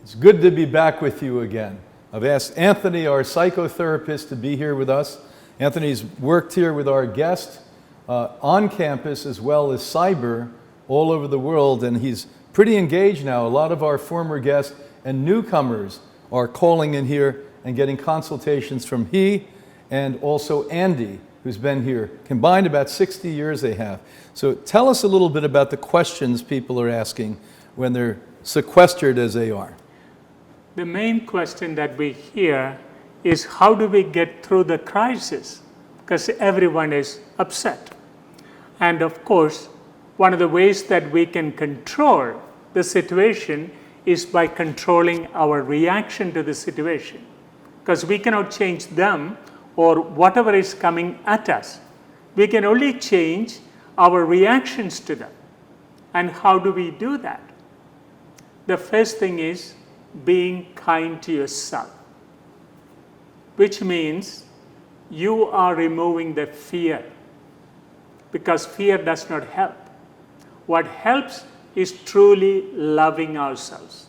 It's good to be back with you again. I've asked Anthony, our psychotherapist, to be here with us. Anthony's worked here with our guest on campus as well as cyber all over the world, and he's pretty engaged now. A lot of our former guests and newcomers are calling in here and getting consultations from he and also Andy, who's been here. Combined about 60 years they have. So tell us a little bit about the questions people are asking when they're sequestered as they are. The main question that we hear is, how do we get through the crisis? Because everyone is upset. And of course, one of the ways that we can control the situation is by controlling our reaction to the situation. Because we cannot change them or whatever is coming at us. We can only change our reactions to them. And how do we do that? The first thing is being kind to yourself, which means you are removing the fear, because fear does not help. What helps is truly loving ourselves.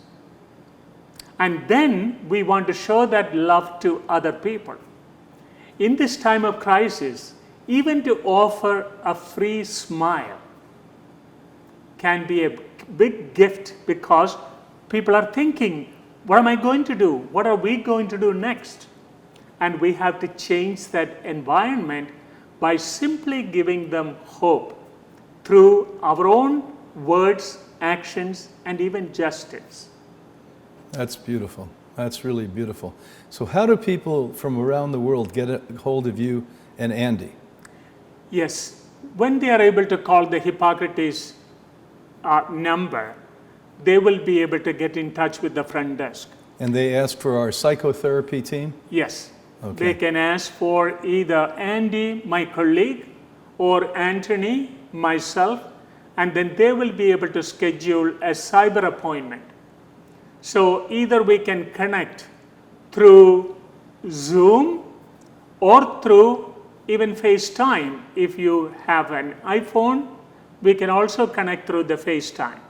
And then we want to show that love to other people. In this time of crisis, even to offer a free smile can be a big gift, because people are thinking, what am I going to do? What are we going to do next? And we have to change that environment by simply giving them hope through our own words, actions, and even gestures. That's beautiful. That's really beautiful. So how do people from around the world get a hold of you and Andy? Yes, when they are able to call the Hippocrates number, they will be able to get in touch with the front desk. And they ask for our psychotherapy team? Yes. Okay. They can ask for either Andy, my colleague, or Antony, myself, and then they will be able to schedule a cyber appointment. So either we can connect through Zoom or through even FaceTime. If you have an iPhone, we can also connect through the FaceTime.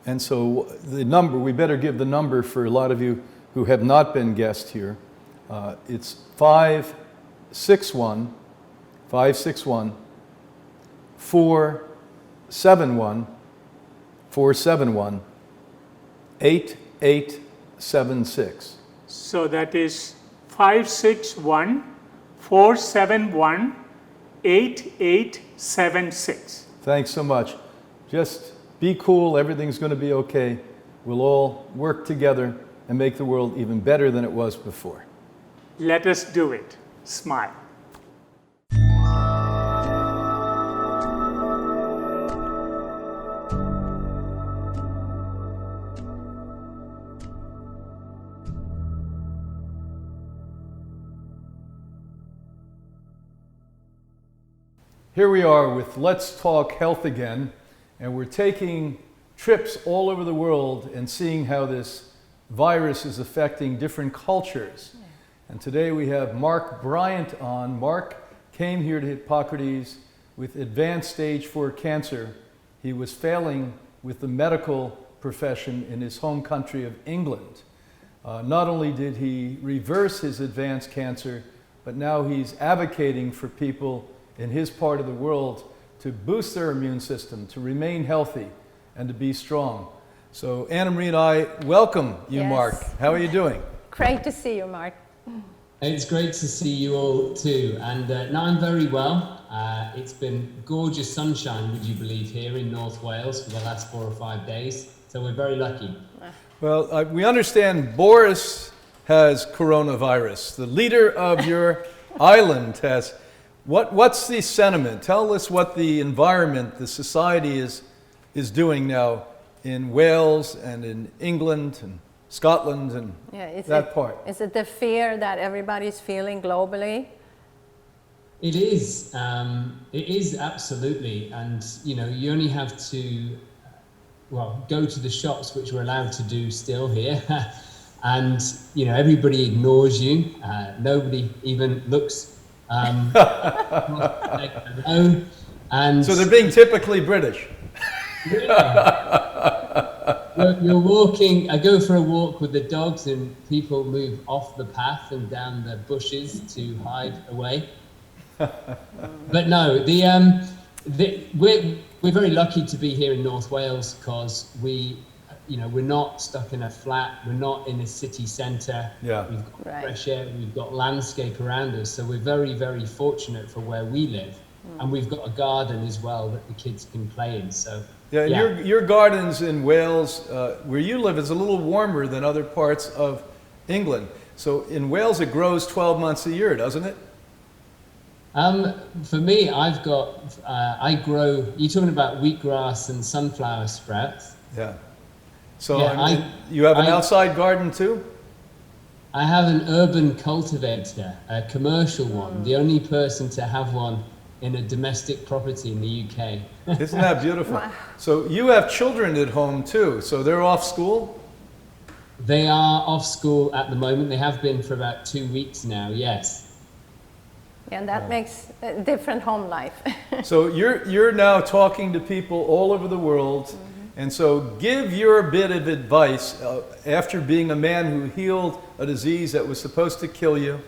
And so the number, we better give the number for a lot of you who have not been guests here. It's 561 471 8876. So that is 561 471 8876. Thanks so much. Just be cool, everything's going to be okay. We'll all work together and make the world even better than it was before. Let us do it. Smile. Here we are with Let's Talk Health again, and we're taking trips all over the world and seeing how this virus is affecting different cultures. And today we have Mark Bryant on. Mark came here to Hippocrates with advanced stage 4 cancer. He was failing with the medical profession in his home country of England. Not only did he reverse his advanced cancer, but now he's advocating for people in his part of the world to boost their immune system, to remain healthy, and to be strong. So Anna Marie and I welcome you, yes. Mark. How are you doing? Great to see you, Mark. It's great to see you all too. And now I'm very well. It's been gorgeous sunshine, would you believe, here in North Wales for the last 4 or 5 days. So we're very lucky. Well, we understand Boris has coronavirus. The leader of your island has. What's the sentiment? Tell us what the environment, the society is doing now in Wales and in England and Scotland and that part. Is it the fear that everybody's feeling globally? It is. It is absolutely. And, you know, you only have to, go to the shops, which we're allowed to do still here. And, you know, everybody ignores you. Nobody even looks and so they're being typically British. Yeah. you're walking, I go for a walk with the dogs and people move off the path and down the bushes to hide away. But no, we're very lucky to be here in North Wales because we're not stuck in a flat, we're not in a city centre. Yeah. We've got Right. fresh air, we've got landscape around us, so we're very, very fortunate for where we live. And we've got a garden as well that the kids can play in. So Yeah, and your gardens in Wales, where you live, is a little warmer than other parts of England. So in Wales, it grows 12 months a year, doesn't it? For me, I grow, you're talking about wheatgrass and sunflower sprouts. Yeah. So Yeah, you have an outside garden too? I have an urban cultivator, a commercial one, the only person to have one in a domestic property in the UK. Isn't that beautiful? So you have children at home too, so they're off school? They are off school at the moment. They have been for about 2 weeks now, yes. And that makes a different home life. So you're now talking to people all over the world, and so give your bit of advice after being a man who healed a disease that was supposed to kill you,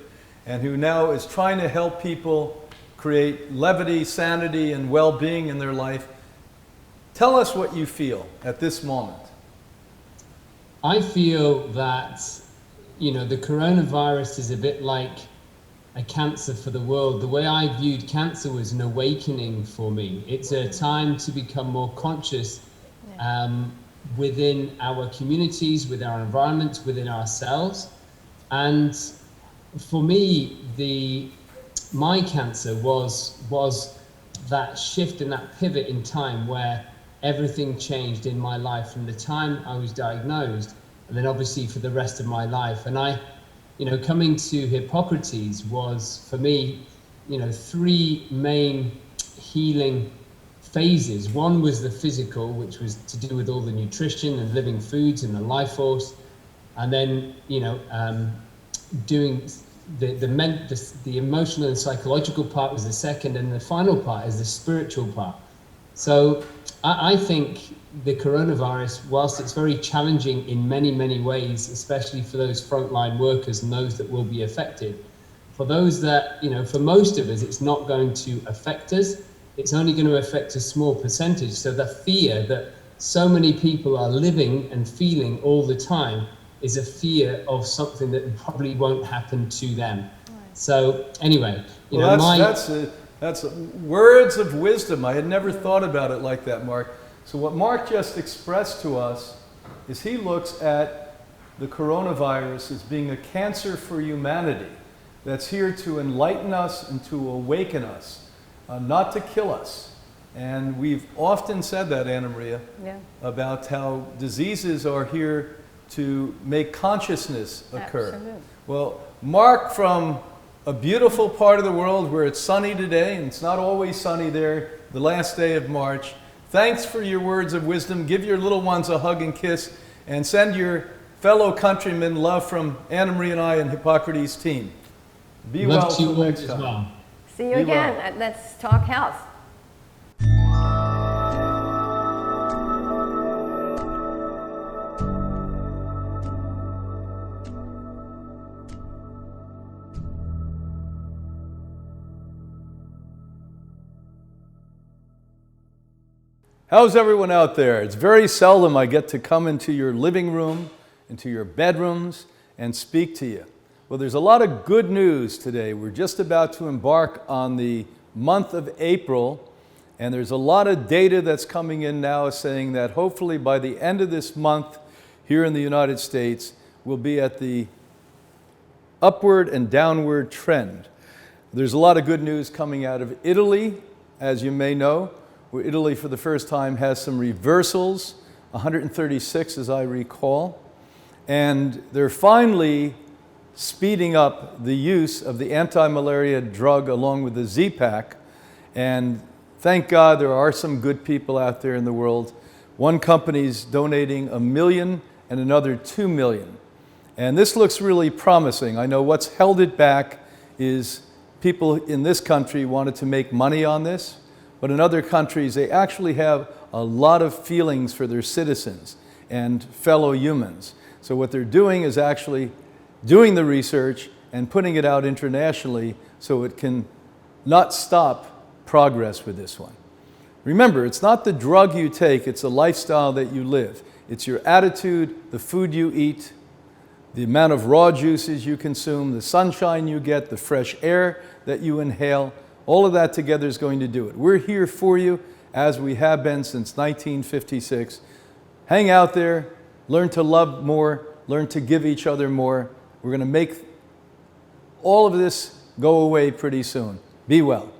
and who now is trying to help people create levity, sanity, and well-being in their life. Tell us what you feel at this moment. I feel that, the coronavirus is a bit like a cancer for the world. The way I viewed cancer was an awakening for me. It's a time to become more conscious within our communities, within our environments, within ourselves. And for me, my cancer was that shift and that pivot in time where everything changed in my life from the time I was diagnosed, and then obviously for the rest of my life. And coming to Hippocrates was, for me, 3 main healing phases. One was the physical, which was to do with all the nutrition and living foods and the life force. And then, doing the emotional and psychological part was the second, and the final part is the spiritual part. So I think the coronavirus, whilst it's very challenging in many, many ways, especially for those frontline workers and those that will be affected, for those that, for most of us, it's not going to affect us. It's only going to affect a small percentage. So the fear that so many people are living and feeling all the time is a fear of something that probably won't happen to them. Right. So anyway, that's words of wisdom. I had never thought about it like that, Mark. So what Mark just expressed to us is he looks at the coronavirus as being a cancer for humanity that's here to enlighten us and to awaken us, not to kill us. And we've often said that, Anna Maria, about how diseases are here to make consciousness occur. Absolutely. Well, Mark, from a beautiful part of the world where it's sunny today, and it's not always sunny there, the last day of March, thanks for your words of wisdom. Give your little ones a hug and kiss, and send your fellow countrymen love from Anna Maria and I and Hippocrates team. Be well till next time. Well. See you again at Let's Talk Health. How's everyone out there? It's very seldom I get to come into your living room, into your bedrooms, and speak to you. Well, there's a lot of good news today. We're just about to embark on the month of April, and there's a lot of data that's coming in now saying that hopefully by the end of this month here in the United States, we'll be at the upward and downward trend. There's a lot of good news coming out of Italy, as you may know, where Italy for the first time has some reversals, 136 as I recall, and they're finally speeding up the use of the anti-malaria drug along with the Z-Pak, and thank God there are some good people out there in the world. One company's donating $1 million and another $2 million. And this looks really promising. I know what's held it back is people in this country wanted to make money on this, but in other countries they actually have a lot of feelings for their citizens. and fellow humans. So what they're doing is actually doing the research and putting it out internationally so it can not stop progress with this one. Remember, it's not the drug you take, it's the lifestyle that you live. It's your attitude, the food you eat, the amount of raw juices you consume, the sunshine you get, the fresh air that you inhale. All of that together is going to do it. We're here for you, as we have been since 1956. Hang out there, learn to love more, learn to give each other more. We're going to make all of this go away pretty soon. Be well.